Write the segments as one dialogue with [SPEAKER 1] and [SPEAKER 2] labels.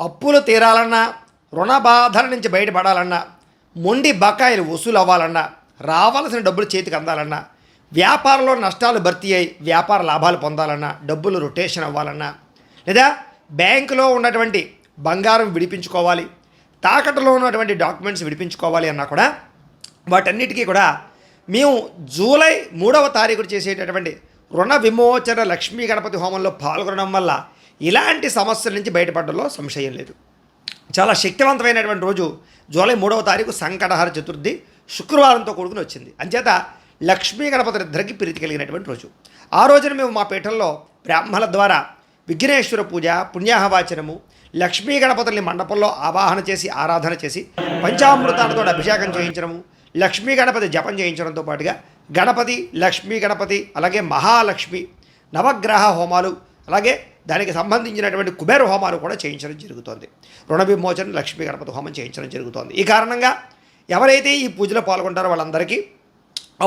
[SPEAKER 1] అప్పులు తీరాలన్నా, రుణ బాధల నుంచి బయటపడాలన్నా, మొండి బకాయిలు వసూలు అవ్వాలన్నా, రావాల్సిన డబ్బులు చేతికి అందాలన్నా, వ్యాపారంలో నష్టాలు భర్తీ అయి వ్యాపార లాభాలు పొందాలన్నా, డబ్బులు రొటేషన్ అవ్వాలన్నా, లేదా బ్యాంకులో ఉన్నటువంటి బంగారం విడిపించుకోవాలి, తాకట్టులో ఉన్నటువంటి డాక్యుమెంట్స్ విడిపించుకోవాలి అన్నా కూడా వాటన్నిటికీ కూడా మేము జూలై 3వ తారీఖు చేసేటటువంటి రుణ విమోచన లక్ష్మీ గణపతి హోమంలో పాల్గొనడం వల్ల ఇలాంటి సమస్యల నుంచి బయటపడడంలో సంశయం లేదు. చాలా శక్తివంతమైనటువంటి రోజు జూలై 3వ తారీఖు సంకటహర చతుర్థి శుక్రవారంతో కూడుకుని వచ్చింది. అంచేత లక్ష్మీ గణపతి ఇద్దరికి ప్రీతి కలిగినటువంటి రోజు. ఆ రోజున మేము మా పీఠంలో బ్రాహ్మణుల ద్వారా విఘ్నేశ్వర పూజ, పుణ్యాహవాచనము, లక్ష్మీ గణపతుల్ని మండపంలో ఆవాహన చేసి ఆరాధన చేసి పంచామృతాలతో అభిషేకం చేయించడము, లక్ష్మీ గణపతి జపం చేయించడంతో పాటుగా గణపతి, లక్ష్మీ గణపతి, అలాగే మహాలక్ష్మి, నవగ్రహ హోమాలు, అలాగే దానికి సంబంధించినటువంటి కుబేర హోమాలు కూడా చేయించడం జరుగుతోంది. రుణ విమోచన లక్ష్మీ గణపతి హోమం చేయించడం జరుగుతోంది. ఈ కారణంగా ఎవరైతే ఈ పూజలో పాల్గొంటారో వాళ్ళందరికీ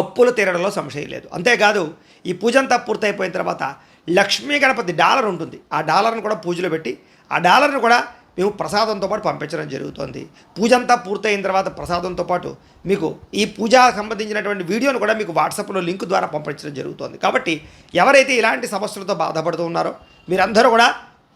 [SPEAKER 1] అప్పులు తీరడంలో సంశయం లేదు. అంతేకాదు ఈ పూజ అంతా పూర్తయిపోయిన తర్వాత లక్ష్మీ గణపతి డాలర్ ఉంటుంది. ఆ డాలర్ను కూడా పూజలో పెట్టి ఆ డాలర్ను కూడా మేము ప్రసాదంతో పాటు పంపించడం జరుగుతుంది. పూజ అంతా పూర్తయిన తర్వాత ప్రసాదంతో పాటు మీకు ఈ పూజ సంబంధించినటువంటి వీడియోను కూడా మీకు వాట్సాప్లో లింక్ ద్వారా పంపించడం జరుగుతుంది. కాబట్టి ఎవరైతే ఇలాంటి సమస్యలతో బాధపడుతూ ఉన్నారో మీరందరూ కూడా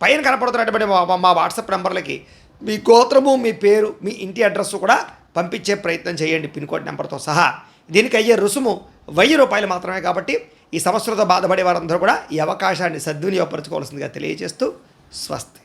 [SPEAKER 1] పైన కనపడుతున్నటువంటి మా వాట్సాప్ నెంబర్లకి మీ గోత్రము, మీ పేరు, మీ ఇంటి అడ్రస్ కూడా పంపించే ప్రయత్నం చేయండి, పిన్ కోడ్ నెంబర్తో సహా. దీనికి అయ్యే రుసుము 1000 రూపాయలు మాత్రమే. కాబట్టి ఈ సమస్యలతో బాధపడే వారందరూ కూడా ఈ అవకాశాన్ని సద్వినియోగపరచుకోవాల్సిందిగా తెలియజేస్తూ స్వస్తి.